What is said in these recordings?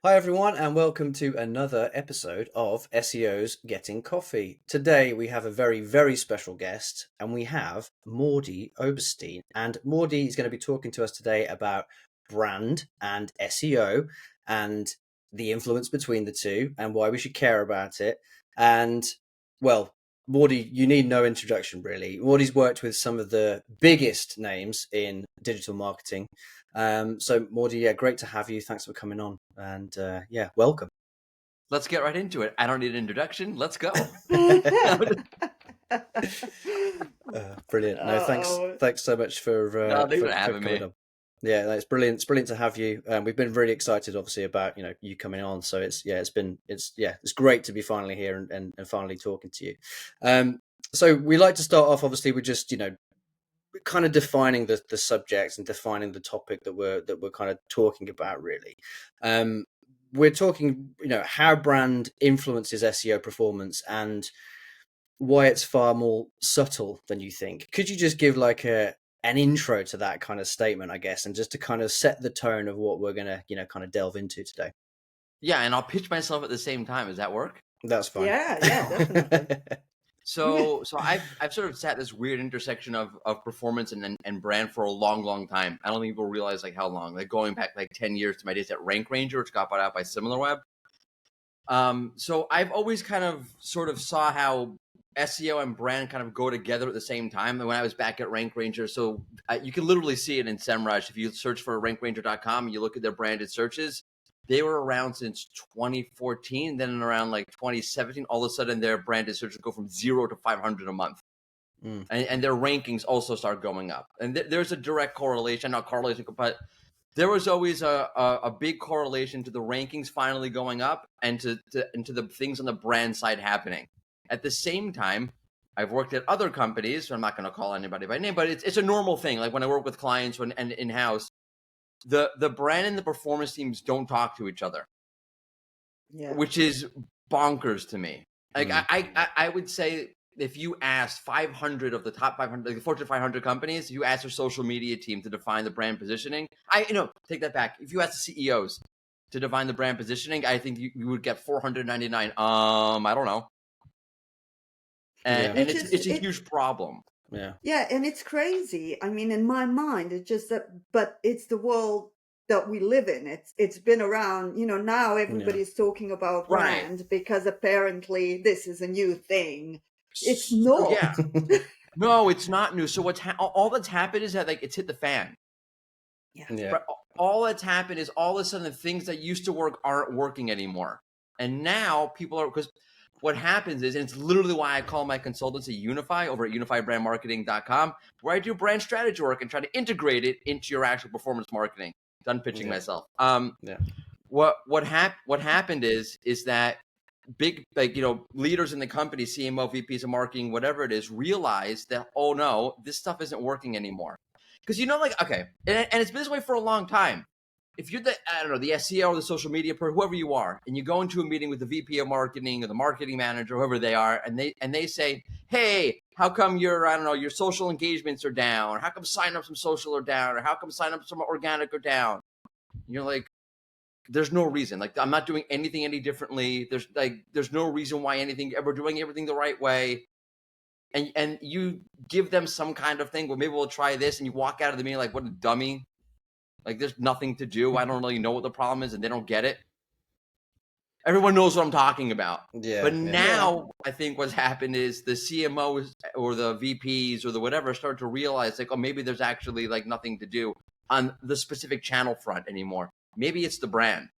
Hi everyone, and welcome to another episode of SEOs Getting Coffee. Today we have a very, very special guest, and we have Mordy Oberstein. And Mordy is going to be talking to us today about brand and SEO and the influence between the two and why we should care about it. And well, Mordy, you need no introduction really. Mordy's worked with some of the biggest names in digital marketing. So Mordy, yeah, great to have you. Thanks for coming on, and yeah, welcome. Let's get right into it. I don't need an introduction. Let's go. Brilliant. No, thanks so much for Thanks for for having coming me. on. Yeah, no, it's brilliant. It's brilliant to have you. We've been really excited, obviously, about you coming on. So it's great to be finally here and finally talking to you. So we like to start off, obviously, with just kind of defining the subject and defining the topic that we're kind of talking about, really. We're talking how brand influences SEO performance and why it's far more subtle than you think. Could you just give like an intro to that kind of statement, I guess, and just to kind of set the tone of what we're gonna kind of delve into today? Yeah, and I'll pitch myself at the same time. Does that work? That's fine. Yeah, definitely. So I've sort of sat this weird intersection of performance and brand for a long time. I don't think people realize like how long. Like going back like 10 years to my days at Rank Ranger, which got bought out by SimilarWeb. So I've always kind of sort of saw how SEO and brand kind of go together at the same time. And when I was back at Rank Ranger, so you can literally see it in SEMrush. If you search for rankranger.com and you look at their branded searches, they were around since 2014. Then around like 2017, all of a sudden their branded searches go from 0 to 500 a month. And their rankings also start going up. And there's a direct correlation, not correlation, but there was always a big correlation to the rankings finally going up and to the things on the brand side happening. At the same time, I've worked at other companies, so I'm not going to call anybody by name, but it's a normal thing. Like when I work with clients and in-house, the brand and the performance teams don't talk to each other, which is bonkers to me. Like I would say if you asked 500 of the top 500, like the Fortune 500 companies, you ask their social media team to define the brand positioning. Take that back. If you ask the CEOs to define the brand positioning, I think you would get 499. I don't know. And it's a huge problem. Yeah, and it's crazy. I mean, in my mind, it's just that, but it's the world that we live in. It's been around, now everybody's talking about brand because apparently this is a new thing. It's not. Yeah. No, it's not new. So all that's happened is that like it's hit the fan. Yeah. All that's happened is all of a sudden the things that used to work aren't working anymore. And now people are, because what happens is, and it's literally why I call my consultancy Unify over at unifybrandmarketing.com, where I do brand strategy work and try to integrate it into your actual performance marketing. Done pitching myself. What happened is that big, leaders in the company, CMO, VPs of marketing, whatever it is, realize that, oh no, this stuff isn't working anymore. Because okay, and it's been this way for a long time. If you're the SEO or the social media person, whoever you are, and you go into a meeting with the VP of marketing or the marketing manager, whoever they are, and they say, hey, how come your social engagements are down? Or how come signups from social are down? Or how come signups from organic are down? And you're like, there's no reason. Like, I'm not doing anything any differently. There's no reason why we're doing everything the right way. And you give them some kind of thing, well, maybe we'll try this, and you walk out of the meeting like, what a dummy. Like, there's nothing to do. I don't really know what the problem is, and they don't get it. Everyone knows what I'm talking about. But now I think what's happened is the CMOs or the VPs or the whatever start to realize, like, oh, maybe there's actually like nothing to do on the specific channel front anymore. Maybe it's the brand.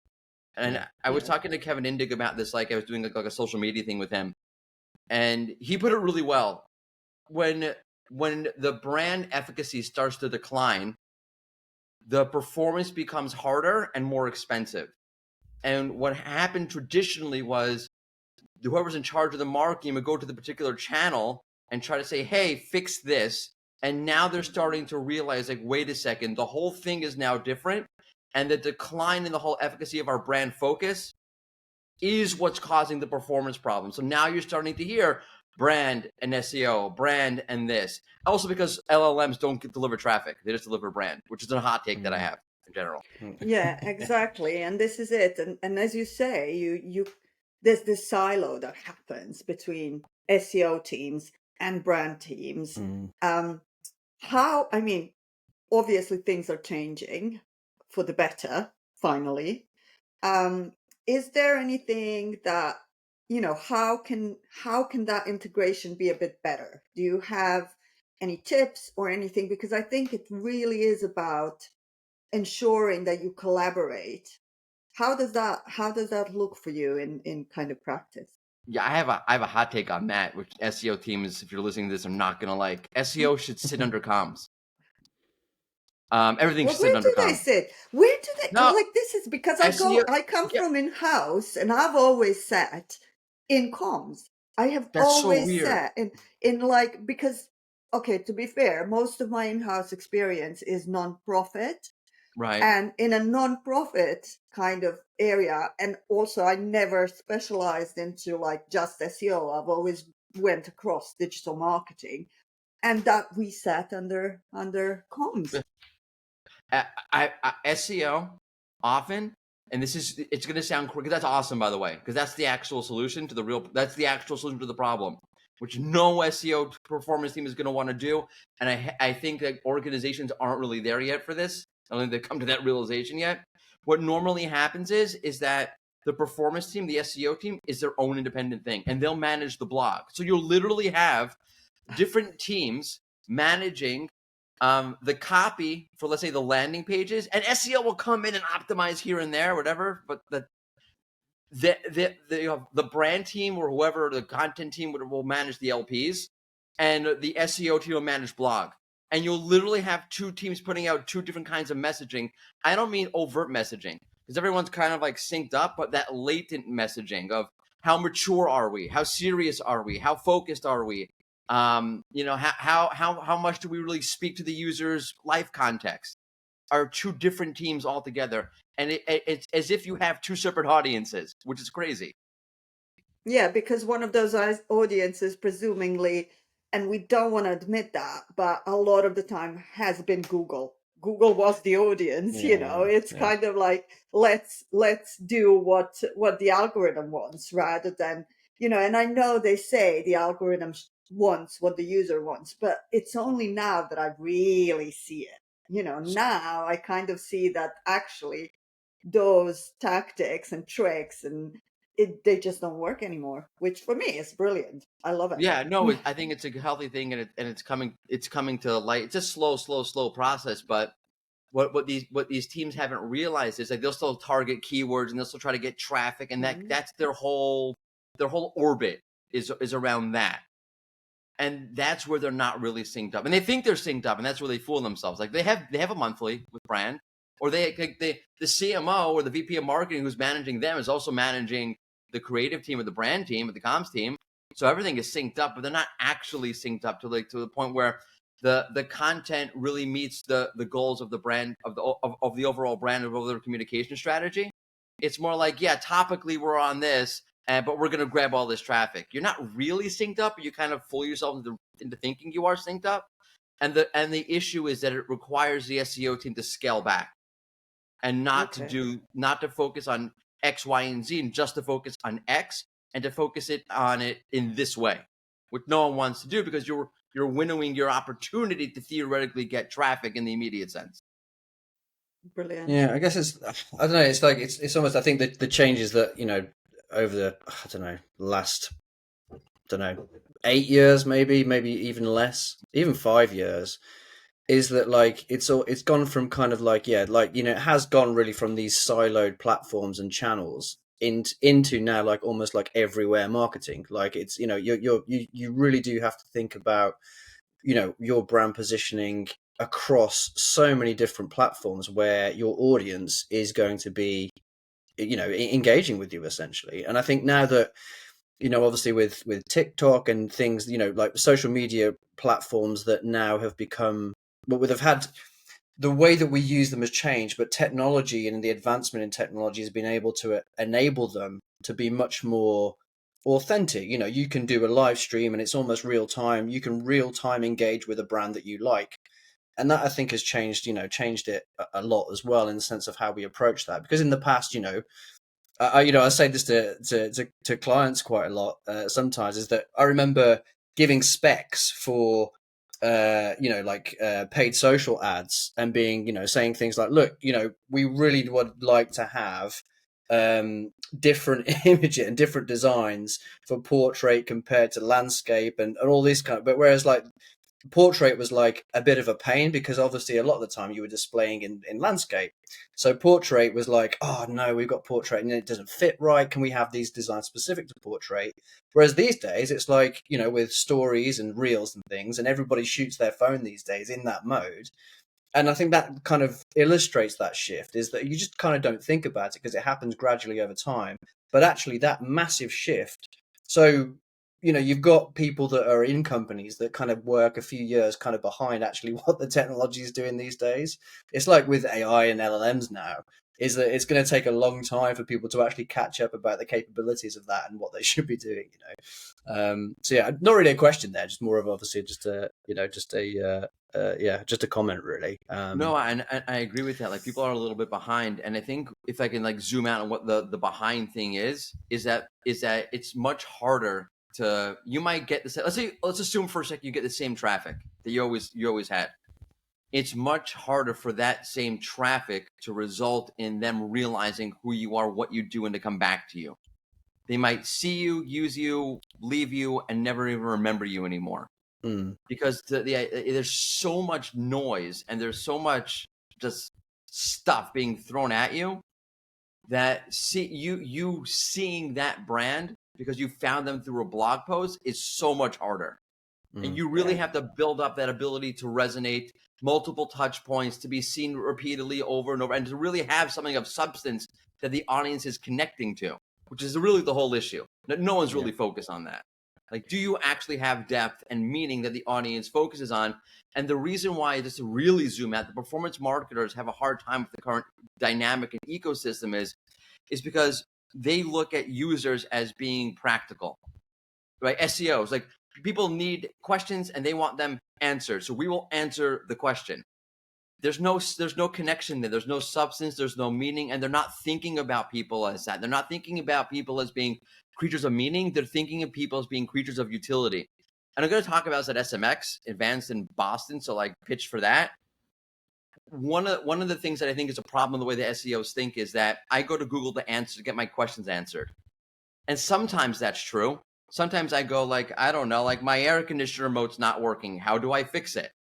And I was talking to Kevin Indig about this, like I was doing like a social media thing with him. And he put it really well. When the brand efficacy starts to decline, the performance becomes harder and more expensive. And what happened traditionally was whoever's in charge of the marketing would go to the particular channel and try to say, hey, fix this. And now they're starting to realize, like, wait a second, the whole thing is now different. And the decline in the whole efficacy of our brand focus is what's causing the performance problem. So now you're starting to hear brand and SEO, brand and this. Also because LLMs don't deliver traffic. They just deliver brand, which is a hot take that I have. in general. Yeah, exactly. And this is it. And as you say, you there's this silo that happens between SEO teams and brand teams. How, I mean, obviously things are changing for the better, finally. Um, is there anything that, how can that integration be a bit better? Do you have any tips or anything? Because I think it really is about ensuring that you collaborate. How does that look for you in kind of practice? Yeah, I have a hot take on that, which SEO teams, if you're listening to this, are not gonna like. SEO should sit under comms. Everything Well, should sit where under do they comms. sit? Where do they No, like this is because SEO. I come Yeah, from in-house and I've always sat in comms. I have that's so always weird. sat in like because okay, to be fair, most of my in-house experience is non-profit. Right. And in a non-profit kind of area, and also I never specialized into like just SEO. I've always went across digital marketing, and that we sat under comms. SEO often, and it's going to sound quick. That's awesome, by the way, because that's the actual solution to that's the actual solution to the problem, which no SEO performance team is going to want to do. And I think that organizations aren't really there yet for this. I don't think they've come to that realization yet. What normally happens is that the performance team, the SEO team, is their own independent thing, and they'll manage the blog. So you'll literally have different teams managing the copy for, let's say, the landing pages, and SEO will come in and optimize here and there, whatever. But the brand team or whoever the content team will manage the LPs, and the SEO team will manage blog. And you'll literally have two teams putting out two different kinds of messaging. I don't mean overt messaging, because everyone's kind of like synced up, but that latent messaging of how mature are we, how serious are we, how focused are we, how much do we really speak to the user's life context, are two different teams altogether. And it's as if you have two separate audiences, which is crazy. Yeah, because one of those audiences, presumably, and we don't want to admit that, but a lot of the time has been Google. Google was the audience, It's kind of like let's do what the algorithm wants rather than, and I know they say the algorithm wants what the user wants, but it's only now that I really see it. Now I kind of see that actually those tactics and tricks and they just don't work anymore, which for me is brilliant. I love it. Yeah, no, I think it's a healthy thing, and it's coming to light. It's a slow process, but what these teams haven't realized is like they'll still target keywords and they'll still try to get traffic, and that's their whole orbit is around that. And that's where they're not really synced up, and they think they're synced up, and that's where they fool themselves. Like they have a monthly with brand, or the CMO or the VP of marketing who's managing them is also managing the creative team or the brand team or the comms team. So everything is synced up, but they're not actually synced up to the point where the content really meets the goals of the brand of the overall brand of their communication strategy. It's more like, yeah, topically we're on this, but we're going to grab all this traffic. You're not really synced up, but you kind of fool yourself into thinking you are synced up. And the issue is that it requires the SEO team to scale back and not to focus on X, Y, and Z, and just to focus on X and to focus on it in this way, which no one wants to do because you're winnowing your opportunity to theoretically get traffic in the immediate sense. Brilliant. Yeah, I guess I don't know. It's like it's almost. I think that the changes that over the last 8 years, maybe even less, even 5 years, is that like it's gone from kind of like it has gone really from these siloed platforms and channels into now like almost like everywhere marketing. Like it's you really do have to think about your brand positioning across so many different platforms where your audience is going to be engaging with you essentially. And I think now that obviously with TikTok and things, like social media platforms that now have become they've had, the way that we use them has changed, but technology and the advancement in technology has been able to enable them to be much more authentic. You can do a live stream and it's almost real time. You can real time engage with a brand that you like. and that I think has changed it a lot as well, in the sense of how we approach that. Because in the past, I say this to clients quite a lot sometimes, is that I remember giving specs for paid social ads, and being saying things like, look, we really would like to have different images and different designs for portrait compared to landscape, and all this kind of, but whereas like portrait was like a bit of a pain, because obviously a lot of the time you were displaying in landscape. So portrait was like, oh no, we've got portrait and it doesn't fit right. Can we have these designs specific to portrait? Whereas these days it's like, with stories and reels and things, and everybody shoots their phone these days in that mode. And I think that kind of illustrates that shift, is that you just kind of don't think about it because it happens gradually over time. But actually that massive shift. So, you've got people that are in companies that kind of work a few years kind of behind actually what the technology is doing these days. It's like with AI and LLMs now, is that it's going to take a long time for people to actually catch up about the capabilities of that and what they should be doing, So yeah, not really a question there, just more of obviously just a comment really. No, I agree with that. Like, people are a little bit behind, and I think if I can like zoom out on what the behind thing is that it's much harder to, you might get this. Let's assume for a second you get the same traffic that you always had. It's much harder for that same traffic to result in them realizing who you are, what you do, and to come back to you. They might see you, use you, leave you, and never even remember you anymore. Because there's so much noise and there's so much just stuff being thrown at you, that you seeing that brand because you found them through a blog post is so much harder. And you really have to build up that ability to resonate, multiple touch points, to be seen repeatedly over and over, and to really have something of substance that the audience is connecting to, which is really the whole issue. No one's really focused on that. Like, do you actually have depth and meaning that the audience focuses on? And the reason why, just to really zoom out, the performance marketers have a hard time with the current dynamic and ecosystem is because they look at users as being practical, right? SEOs, like, people need questions and they want them answered. So we will answer the question. There's no connection there. There's no substance. There's no meaning. And they're not thinking about people as that. They're not thinking about people as being creatures of meaning. They're thinking of people as being creatures of utility. And I'm going to talk about this at SMX, Advanced in Boston. So like, pitch for that. One of the things that I think is a problem with the way the SEOs think is that I go to Google to get my questions answered. And sometimes that's true. Sometimes I go like, I don't know, like, my air conditioner remote's not working. How do I fix it?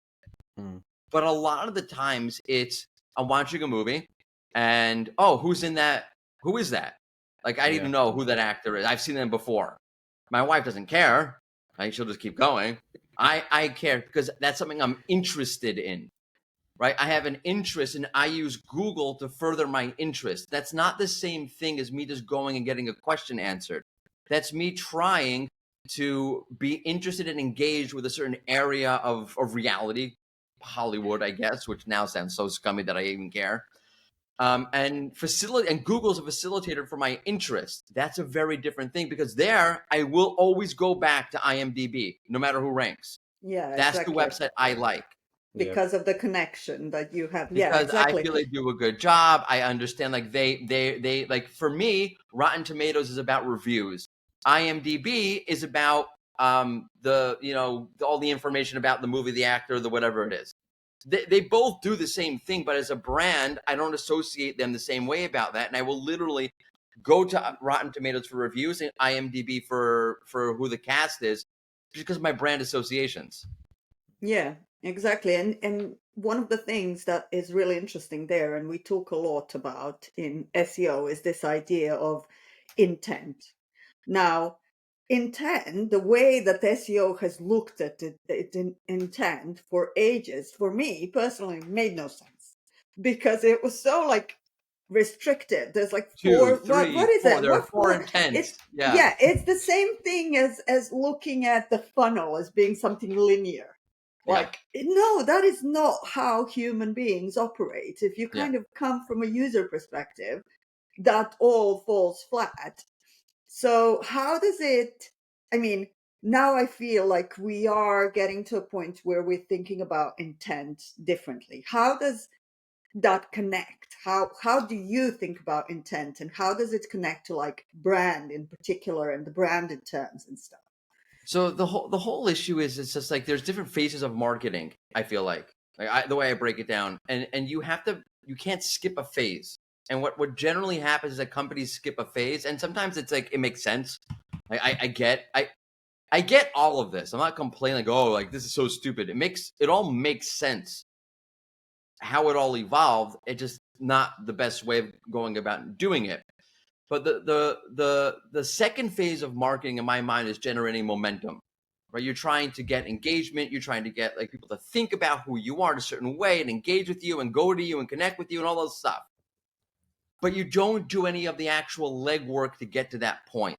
But a lot of the times it's, I'm watching a movie and, oh, who's in that? Who is that? Like, I don't even know who that actor is. I've seen them before. My wife doesn't care. She'll just keep going. I care because that's something I'm interested in, right? I have an interest and I use Google to further my interest. That's not the same thing as me just going and getting a question answered. That's me trying to be interested and engaged with a certain area of reality, Hollywood, I guess, which now sounds so scummy that I even care. And Google's a facilitator for my interest. That's a very different thing, because there I will always go back to IMDb, no matter who ranks. Yeah, that's exactly. The website I like. Because of the connection that you have. Because exactly. I feel they do a good job. I understand, like, they like, for me, Rotten Tomatoes is about reviews. IMDb is about all the information about the movie, the actor, the whatever it is. They both do the same thing, but as a brand, I don't associate them the same way about that. And I will literally go to Rotten Tomatoes for reviews and IMDb for who the cast is, just because of my brand associations. Yeah, exactly. And one of the things that is really interesting there, and we talk a lot about in SEO, is this idea of intent. Now, intent, the way that SEO has looked at it in intent for ages, for me personally, made no sense, because it was so like restricted. There's like 2, 3, what is 4. it? There are What 4 for? intents. It's the same thing as looking at the funnel as being something linear. Like, no, that is not how human beings operate. If you kind of come from a user perspective, that all falls flat. So how does it, I mean, now I feel like we are getting to a point where we're thinking about intent differently. How does that connect? How do you think about intent, and how does it connect to like brand in particular and the branded terms and stuff? So the whole issue is, it's just like there's different phases of marketing. I feel like the way I break it down, and you can't skip a phase. And what generally happens is that companies skip a phase, and sometimes it's like it makes sense. Like I get all of this. I'm not complaining like, oh, like this is so stupid. It all makes sense how it all evolved. It's just not the best way of going about doing it. But the second phase of marketing in my mind is generating momentum. Right? You're trying to get engagement, you're trying to get like people to think about who you are in a certain way and engage with you and go to you and connect with you and all those stuff. But you don't do any of the actual legwork to get to that point.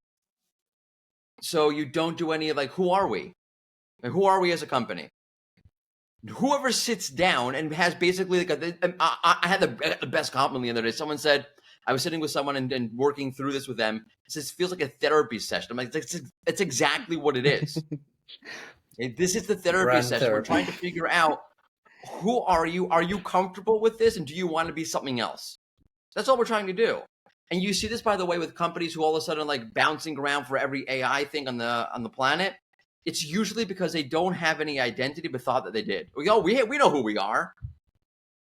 So you don't do any of like, who are we? Like, who are we as a company? Whoever sits down and has basically like I had the best compliment the other day. Someone said, I was sitting with someone and working through this with them. It says, feels like a therapy session. I'm like, it's exactly what it is. This is the therapy Brand session. therapy. We're trying to figure out, who are you? Are you comfortable with this? And do you want to be something else? That's all we're trying to do. And you see this, by the way, with companies who all of a sudden like bouncing around for every AI thing on the planet. It's usually because they don't have any identity, but thought that they did. We know who we are,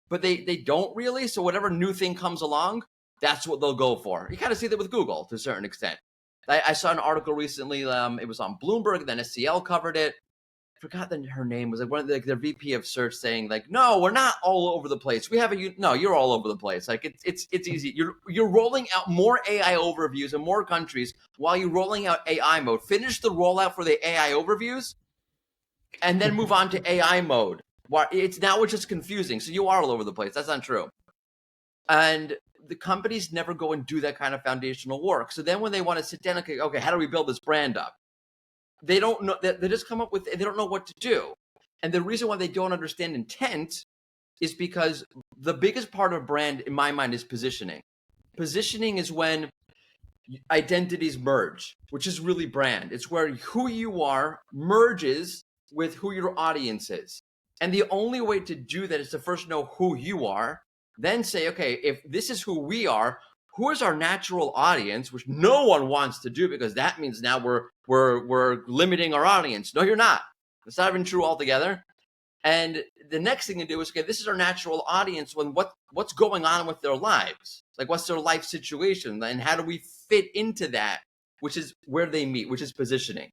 but they don't really. So whatever new thing comes along, that's what they'll go for. You kind of see that with Google to a certain extent. I saw an article recently. It was on Bloomberg. Then SEL covered it. Forgot that her name was like one of their VP of search saying like, no, we're not all over the place. We have no, you're all over the place. Like it's easy. You're rolling out more AI overviews in more countries while you're rolling out AI mode. Finish the rollout for the AI overviews and then move on to AI mode. It's just confusing. So you are all over the place. That's not true. And the companies never go and do that kind of foundational work. So then when they want to sit down, okay, how do we build this brand up? They don't know. They just come up with, they don't know what to do. And the reason why they don't understand intent is because the biggest part of brand in my mind is positioning. Positioning is when identities merge, which is really brand. It's where who you are merges with who your audience is. And the only way to do that is to first know who you are, then say, okay, if this is who we are, who is our natural audience, which no one wants to do because that means now we're limiting our audience. No, you're not. It's not even true altogether. And the next thing to do is, okay, this is our natural audience. When what's going on with their lives? Like, what's their life situation? And how do we fit into that, which is where they meet, which is positioning.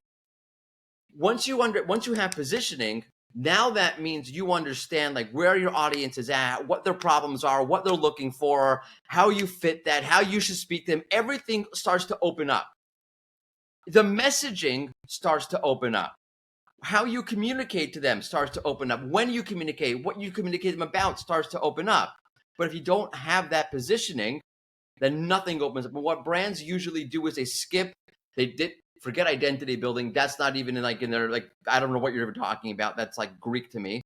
Once you have positioning, now that means you understand like where your audience is at, what their problems are, what they're looking for, how you fit that, how you should speak to them. Everything starts to open up. The messaging starts to open up. How you communicate to them starts to open up. When you communicate, what you communicate them about starts to open up. But if you don't have that positioning, then nothing opens up. But what brands usually do is they skip. Forget identity building. That's not even in their like, I don't know what you're ever talking about. That's like Greek to me.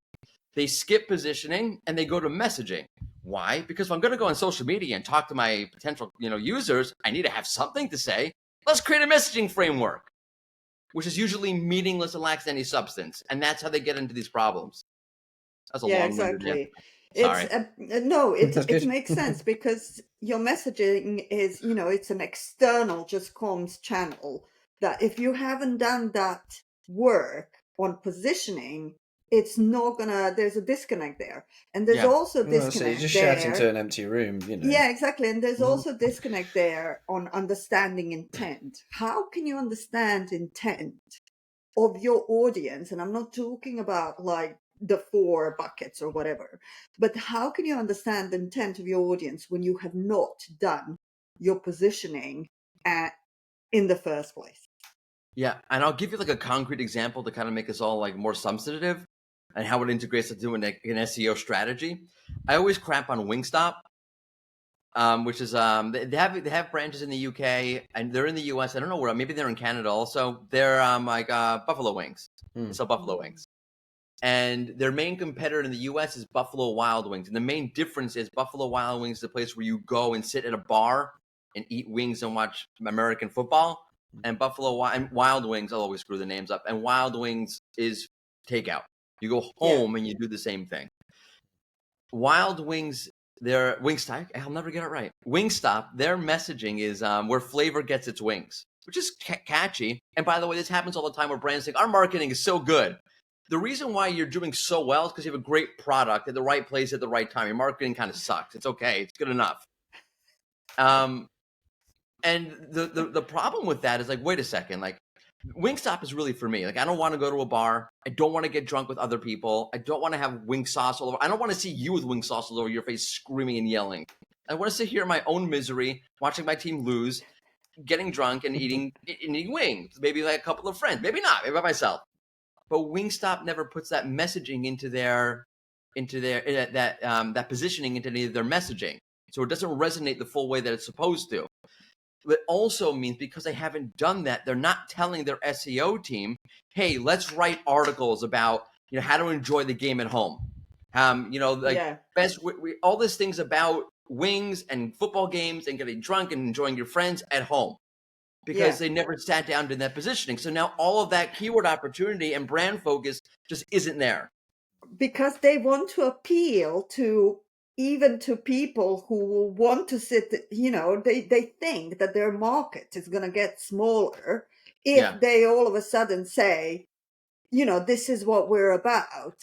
They skip positioning and they go to messaging. Why? Because if I'm going to go on social media and talk to my potential, users, I need to have something to say. Let's create a messaging framework, which is usually meaningless and lacks any substance. And that's how they get into these problems. That's a long-winded answer. Sorry. It makes sense because your messaging is, it's an external just comms channel that if you haven't done that work on positioning, it's not gonna, there's a disconnect there. And there's also disconnect so you're just there. shouting to an empty room, Yeah, exactly. And there's also disconnect there on understanding intent. How can you understand intent of your audience? And I'm not talking about like the 4 buckets or whatever, but how can you understand the intent of your audience when you have not done your positioning in the first place? Yeah, and I'll give you like a concrete example to kind of make this all like more substantive and how it integrates into an SEO strategy. I always crap on Wingstop, which is they have branches in the UK and they're in the US. I don't know where. Maybe they're in Canada also. They're like Buffalo Wings. They sell Buffalo Wings. And their main competitor in the US is Buffalo Wild Wings. And the main difference is Buffalo Wild Wings is a place where you go and sit at a bar and eat wings and watch American football. and Wild Wings, I'll always screw the names up, and Wild Wings is takeout. You go home and you do the same thing. Wild Wings, their Wingstop, I'll never get it right. Wingstop, their messaging is where flavor gets its wings, which is catchy. And by the way, this happens all the time where brands think our marketing is so good. The reason why you're doing so well is because you have a great product at the right place at the right time. Your marketing kind of sucks. It's okay. It's good enough. And the problem with that is like, wait a second, like Wingstop is really for me. Like, I don't want to go to a bar. I don't want to get drunk with other people. I don't want to have wing sauce all over. I don't want to see you with wing sauce all over your face, screaming and yelling. I want to sit here in my own misery, watching my team lose, getting drunk and eating wings. Maybe like a couple of friends. Maybe not. Maybe by myself. But Wingstop never puts that messaging into that positioning into their messaging. So it doesn't resonate the full way that it's supposed to. It also means because they haven't done that, they're not telling their SEO team, hey, let's write articles about, how to enjoy the game at home. All these things about wings and football games and getting drunk and enjoying your friends at home. Because they never sat down in that positioning. So now all of that keyword opportunity and brand focus just isn't there. Because they want to appeal to people who want to sit, they think that their market is going to get smaller if they all of a sudden say, this is what we're about.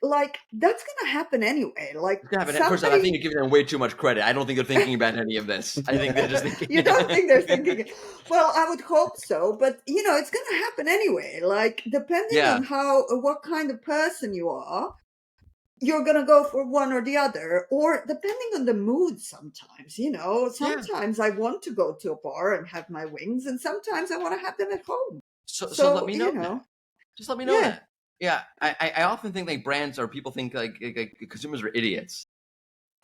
Like, that's going to happen anyway. Like, First off, I think you're giving them way too much credit. I don't think they're thinking about any of this. I think they're just thinking. You don't think they're thinking? Well, I would hope so, but it's going to happen anyway. Like, depending on what kind of person you are, you're going to go for one or the other, or depending on the mood sometimes, sometimes I want to go to a bar and have my wings, and sometimes I want to have them at home. So let me know. Just let me know that. Yeah, I often think like brands or people think like consumers are idiots.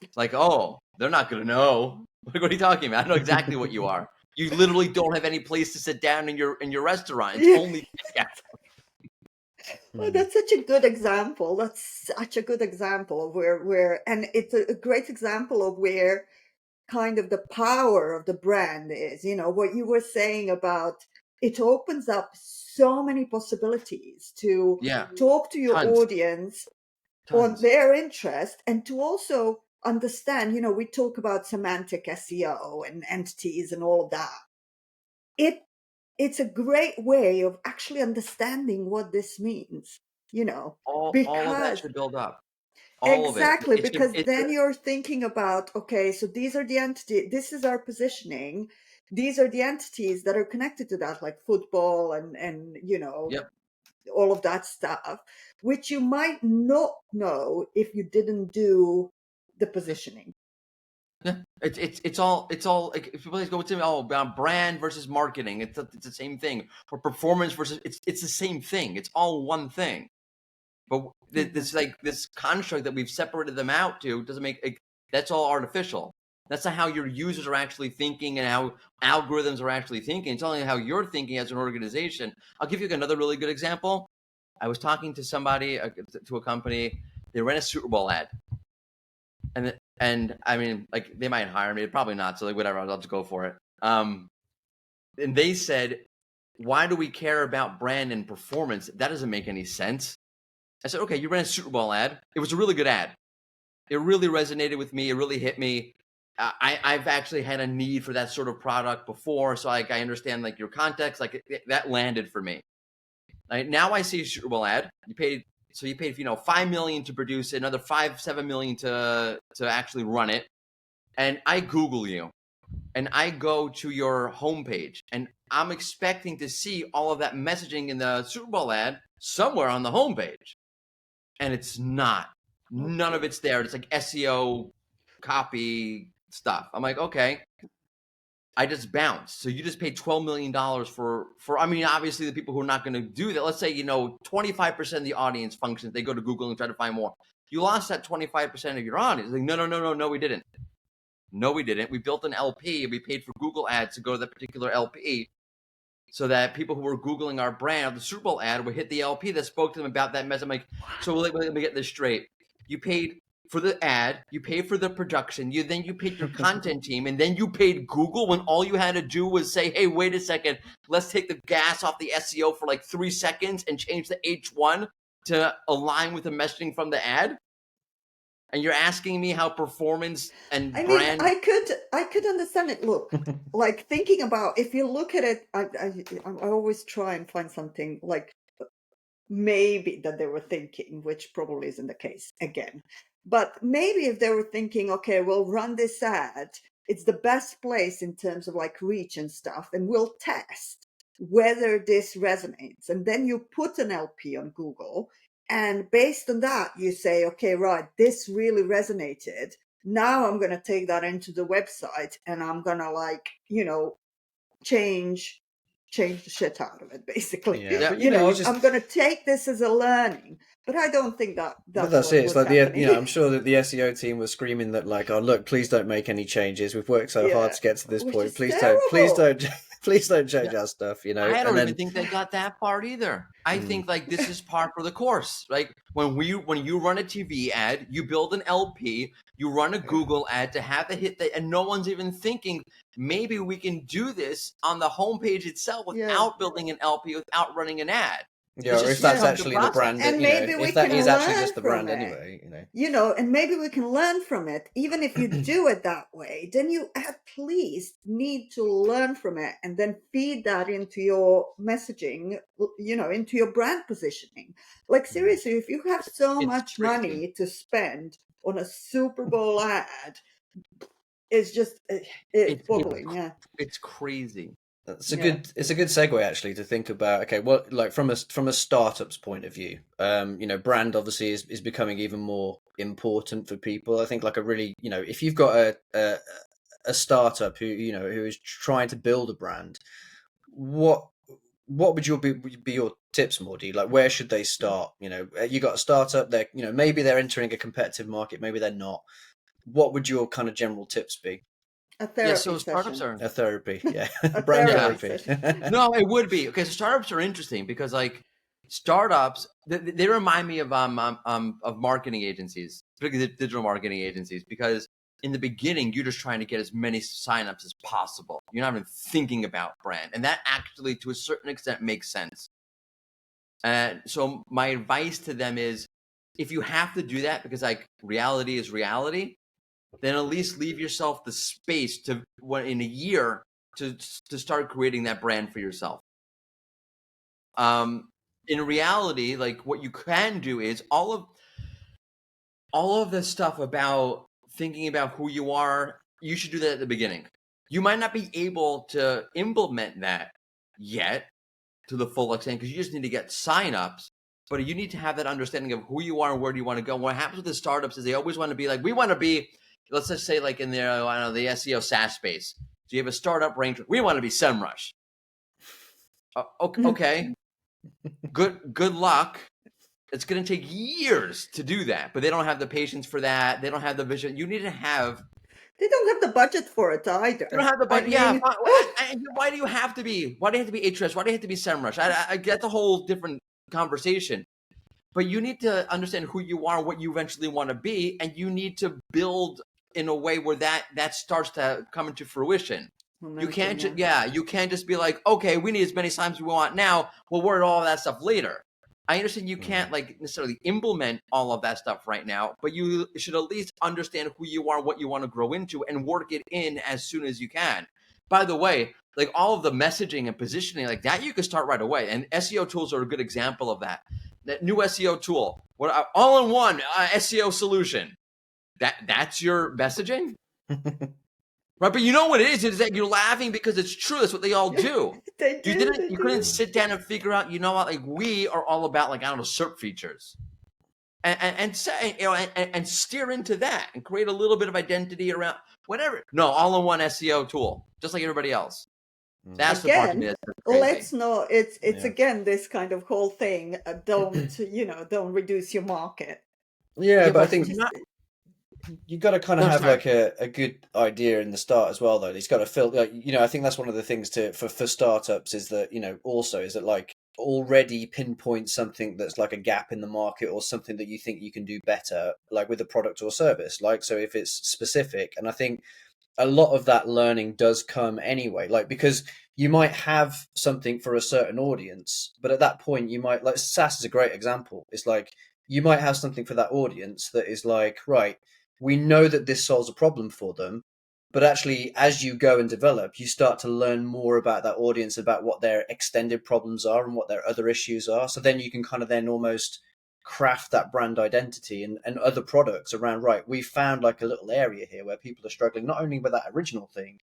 It's like, oh, they're not going to know. What are you talking about? I know exactly what you are. You literally don't have any place to sit down in your restaurant. It's only Well, that's such a good example. That's such a good example of where, and it's a great example of where kind of the power of the brand is. What you were saying about it opens up so many possibilities to talk to your audience on their interest, and to also understand, we talk about semantic SEO and entities and all of that. It's a great way of actually understanding what this means, all of that should build up. Exactly, because then you're thinking about, okay, so these are the entities, this is our positioning, these are the entities that are connected to that, like football and all of that stuff, which you might not know if you didn't do the positioning. Yeah, it's all like if people go to brand versus marketing, it's the same thing, or performance versus it's the same thing. It's all one thing. But this construct that we've separated them out to doesn't make that's all artificial. That's not how your users are actually thinking and how algorithms are actually thinking. It's only how you're thinking as an organization. I'll give you another really good example. I was talking to somebody, to a company. They ran a Super Bowl ad, and I mean, like, they might hire me, probably not. So like, whatever, I'll just go for it. And they said, "Why do we care about brand and performance? That doesn't make any sense." I said, okay, you ran a Super Bowl ad. It was a really good ad. It really resonated with me. It really hit me. I've actually had a need for that sort of product before. So I understand like your context, like that landed for me. Now I see a Super Bowl ad. You paid $5 million to produce it, another $7 million to actually run it. And I Google you and I go to your homepage and I'm expecting to see all of that messaging in the Super Bowl ad somewhere on the homepage. And it's not. None of it's there. It's like SEO copy stuff. I'm like, okay. I just bounced. So you just paid $12 million for I mean, obviously the people who are not going to do that. Let's say, 25% of the audience functions. They go to Google and try to find more. You lost that 25% of your audience. Like, no, we didn't. No, we didn't. We built an LP. We paid for Google ads to go to that particular LP, so that people who were Googling our brand, the Super Bowl ad, would hit the LP that spoke to them about that message. I'm like, so let me get this straight. You paid for the ad, you pay for the production, you paid your content team, and then you paid Google when all you had to do was say, hey, wait a second, let's take the gas off the SEO for like 3 seconds and change the H1 to align with the messaging from the ad. And you're asking me how performance and brand. I could understand it. Look, like thinking about, if you look at it, I always try and find something like maybe that they were thinking, which probably isn't the case again. But maybe if they were thinking, okay, we'll run this ad, it's the best place in terms of like reach and stuff, and we'll test whether this resonates. And then you put an LP on Google, and based on that, you say, okay, right, this really resonated. Now I'm going to take that into the website and I'm going to like, change the shit out of it, basically. Yeah, but, I'm going to take this as a learning. But I don't think that's it. It's like happening. I'm sure that the SEO team was screaming that like, oh look, please don't make any changes. We've worked so hard to get to this point. Please don't change our stuff. I don't even think they got that part either. I think like this is par for the course. Like when you run a TV ad, you build an LP, you run a Google ad to have it hit and no one's even thinking maybe we can do this on the homepage itself without building an LP, without running an ad. Yeah, or if that's actually the brand, and maybe if that is actually just the brand anyway, and maybe we can learn from it. Even if you do it that way, then you at least need to learn from it and then feed that into your messaging, into your brand positioning. Like seriously, if you have so much money to spend on a Super Bowl ad, it's just it's boggling. It's crazy. It's a good segue actually to think about, okay, well, like from a startup's point of view, brand obviously is becoming even more important for people. I think like a really, if you've got a startup who is trying to build a brand, what would be your tips, Mordy? Like where should they start? You got a startup, they're maybe they're entering a competitive market, maybe they're not. What would your kind of general tips be? A therapy so startups session. A therapy, yeah. A Brand therapy. No, it would be. Okay, so startups are interesting because like startups, they remind me of marketing agencies, particularly digital marketing agencies, because in the beginning, you're just trying to get as many signups as possible. You're not even thinking about brand. And that actually, to a certain extent, makes sense. And so my advice to them is, if you have to do that because like reality is reality, then at least leave yourself the space to in a year to start creating that brand for yourself. In reality, like what you can do is all of the stuff about thinking about who you are, you should do that at the beginning. You might not be able to implement that yet to the full extent because you just need to get signups, but you need to have that understanding of who you are and where do you want to go. What happens with the startups is they always want to be like, we want to be, let's just say like in the SEO SaaS space. So you have a startup range. We want to be SEMrush. Okay. Good luck. It's going to take years to do that, but they don't have the patience for that. They don't have the vision. You need to have. They don't have the budget for it either. They don't have the budget. Why do you have to be? Why do you have to be Ahrefs? Why do you have to be SEMrush? I get the whole different conversation. But you need to understand who you are, what you eventually want to be, and you need to build in a way where that starts to come into fruition. You can't just be like, okay, we need as many signs as we want now. We'll worry all of that stuff later. I understand you can't like necessarily implement all of that stuff right now, but you should at least understand who you are, what you want to grow into, and work it in as soon as you can. By the way, like all of the messaging and positioning like that, you can start right away. And SEO tools are a good example of that. That new SEO tool, all-in-one SEO solution. That's your messaging, right? But you know what it is that you're laughing because it's true. That's what they all do. You couldn't sit down and figure out. You know what? Like we are all about like SERP features, and say and steer into that and create a little bit of identity around whatever. No, all-in-one SEO tool, just like everybody else. That's the part of it. Let's not. It's again this kind of whole thing. Don't reduce your market. Yeah, but I think you got to kind of have like a good idea in the start as well, though. It's got to feel like I think that's one of the things for startups is that also is that like already pinpoint something that's like a gap in the market or something that you think you can do better, like with a product or service. Like, so if it's specific, and I think a lot of that learning does come anyway, like, because you might have something for a certain audience, but at that point you might, like, SaaS is a great example. It's like you might have something for that audience that is like, right, we know that this solves a problem for them, but actually as you go and develop, you start to learn more about that audience, about what their extended problems are and what their other issues are. So then you can kind of then almost craft that brand identity and other products around, right, we found like a little area here where people are struggling not only with that original thing,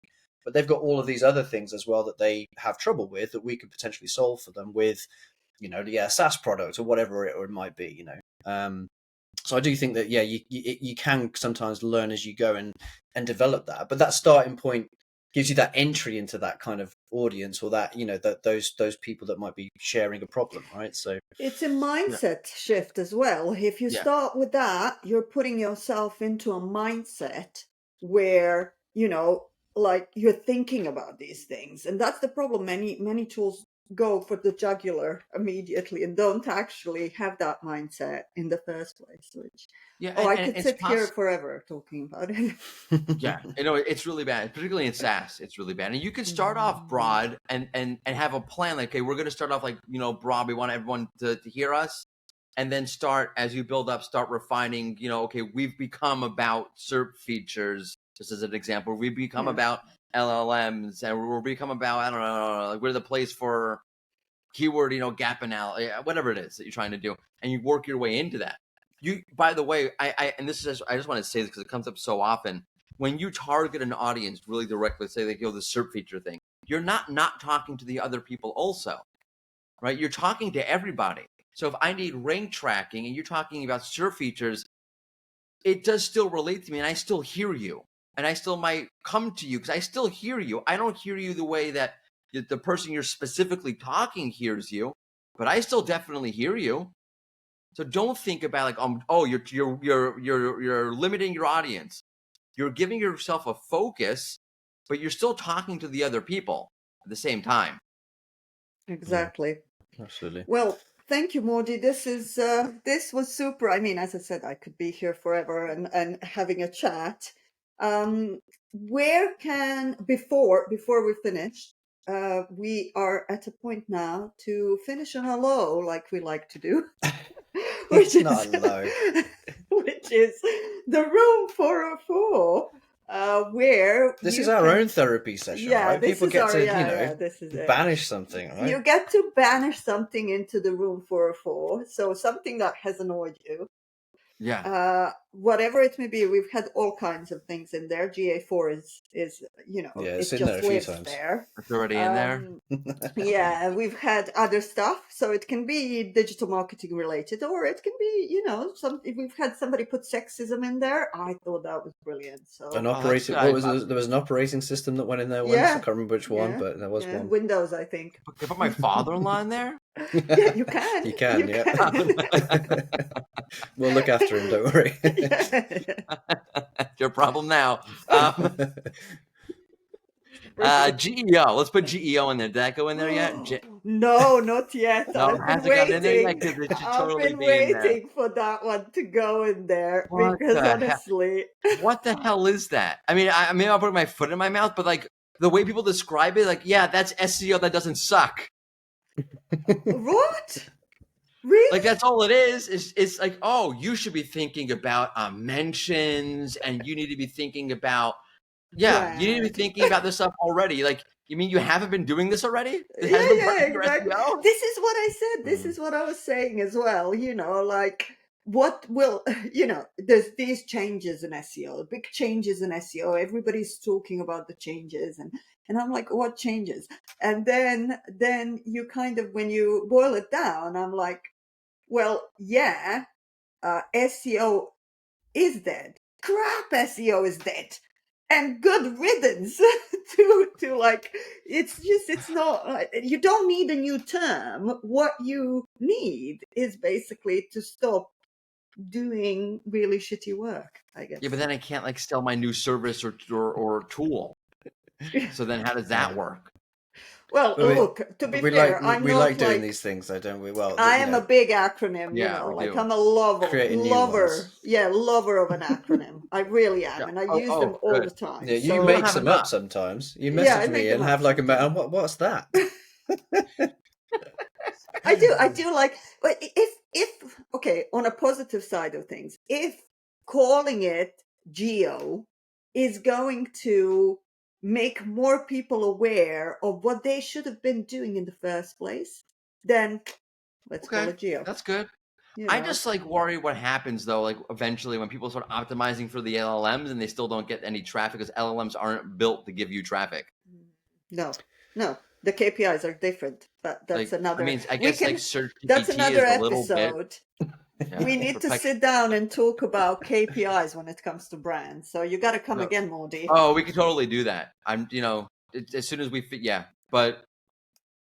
but they've got all of these other things as well that they have trouble with that we could potentially solve for them with, the SaaS product or whatever it might be, so I do think that, you can sometimes learn as you go and develop that, but that starting point gives you that entry into that kind of audience, or that, that those people that might be sharing a problem, right? So it's a mindset shift as well. If you start with that, you're putting yourself into a mindset where, like, you're thinking about these things. And that's the problem. Many tools go for the jugular immediately and don't actually have that mindset in the first place, which I could sit here forever talking about it. It's really bad, particularly in SaaS. It's really bad. And you can start off broad and have a plan, like, okay, we're going to start off like, broad. We want everyone to hear us. And then as you build up, start refining, okay, we've become about SERP features, just as an example. We've become about LLMs, and we'll become about, I don't know, like, we're the place for keyword, gap analysis, whatever it is that you're trying to do. And you work your way into that. By the way, I just want to say this because it comes up so often. When you target an audience really directly, say like, the SERP feature thing, you're not talking to the other people also, right? You're talking to everybody. So if I need rank tracking and you're talking about SERP features, it does still relate to me, and I still hear you, and I still might come to you because I still hear you. I don't hear you the way that the person you're specifically talking hears you, but I still definitely hear you. So don't think about like, you're limiting your audience. You're giving yourself a focus, but you're still talking to the other people at the same time. Exactly. Yeah, absolutely. Well, thank you, Mordy. This was super. I mean, as I said, I could be here forever and having a chat. Where can before we finish? We are at a point now to finish on a low, like we like to do. Which is not low. Which is the room 404, where this is our own therapy session, right? People get to banish something, right? You get to banish something into the room 404, so something that has annoyed you. Whatever it may be, we've had all kinds of things in there. GA4 is it's it just lives there. It's already in there. Yeah, we've had other stuff, so it can be digital marketing related, or it can be we've had somebody put sexism in there. I thought that was brilliant. So there was an operating system that went in there once. I can't remember which one, but there was one. Windows, I think. Can I put my father-in-law in there? Yeah, you can. You can. We'll look after him, don't worry. Your problem now. GEO. Let's put GEO in there. Did that go in there yet? No, not yet. No, I've been waiting. I've been waiting for that one to go in there because honestly, what the hell is that? I mean, I'll put my foot in my mouth, but like the way people describe it, like, yeah, that's SEO that doesn't suck. What? Really? Like, that's all it is. It's like, oh, you should be thinking about mentions, and you need to be thinking about, you need to be thinking about this stuff already. Like, you mean you haven't been doing this already? Exactly. This is what I said. This is what I was saying as well. Like, what will, there's these changes in SEO, big changes in SEO. Everybody's talking about the changes, and I'm like, what changes? And then you kind of, when you boil it down, I'm like, well, SEO is dead. Crap, SEO is dead. And good riddance to like, it's not, you don't need a new term. What you need is basically to stop doing really shitty work, I guess. Yeah, but then I can't like sell my new service or tool. So then how does that work? Well, But look, to be fair, I'm we not like doing like, these things, though, don't we? Well, I you am a know, big acronym, you Yeah, know, we like do. I'm a creating new lover, ones. yeah, lover of an acronym. I really am, Yeah. and I Oh, use them all good. the time. Yeah, you We don't make have So, some up enough. sometimes. You yeah, I message make me them and up have like a sometimes. what's that? I do like, but if, okay, on a positive side of things, if calling it geo is going to make more people aware of what they should have been doing in the first place, then let's call Okay, it geo. that's good. You I know, just like worry what happens though, like eventually when people start optimizing for the LLMs and they still don't get any traffic because LLMs aren't built to give you traffic. no, the KPIs are different. But that's Like, I another. mean, I We guess like can. Search That's GPT another is a little bit, episode. yeah, We need to perpetual. sit down and talk about KPIs when it comes to brands. So you got to come No. again, Mordy. Oh, we could totally do that. I'm, as soon as we fit, yeah. But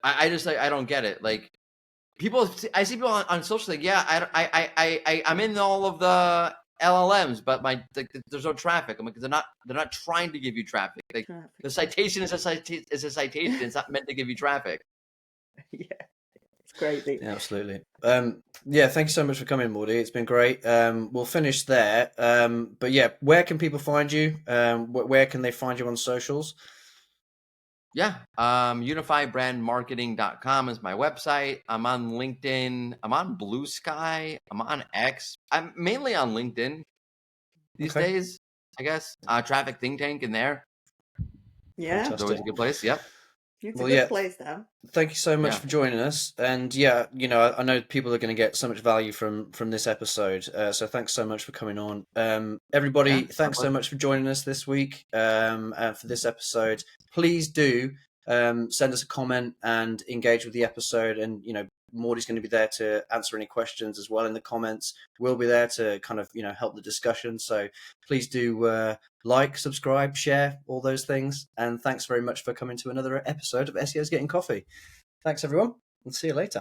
I just like I don't get it. Like people, I see people on social like, yeah, I'm in all of the LLMs, but there's no traffic. I'm like, they're not trying to give you traffic. Like Traffic. the citation is a citation. It's not meant to give you traffic. Yeah, it's crazy. Yeah, absolutely. Yeah, thank you so much for coming, Mordy. It's been great. We'll finish there. But yeah, where can people find you? Where can they find you on socials? Yeah. Unifiedbrandmarketing.com is my website. I'm on LinkedIn. I'm on Blue Sky. I'm on X. I'm mainly on LinkedIn these Okay. days, I guess. Traffic Think Tank in there. Yeah, It's always a good place. Yep. it's a Well, good yeah. place though. Thank you so much Yeah. for joining us. And yeah, I know people are going to get so much value from this episode. So thanks so much for coming on. Everybody, Yeah, thanks so much for joining us this week for this episode. Please do send us a comment and engage with the episode. And, Mordy's going to be there to answer any questions as well in the comments. We'll be there to kind of, help the discussion. So please do like, subscribe, share, all those things. And thanks very much for coming to another episode of SEOs Getting Coffee. Thanks, everyone, and see you later.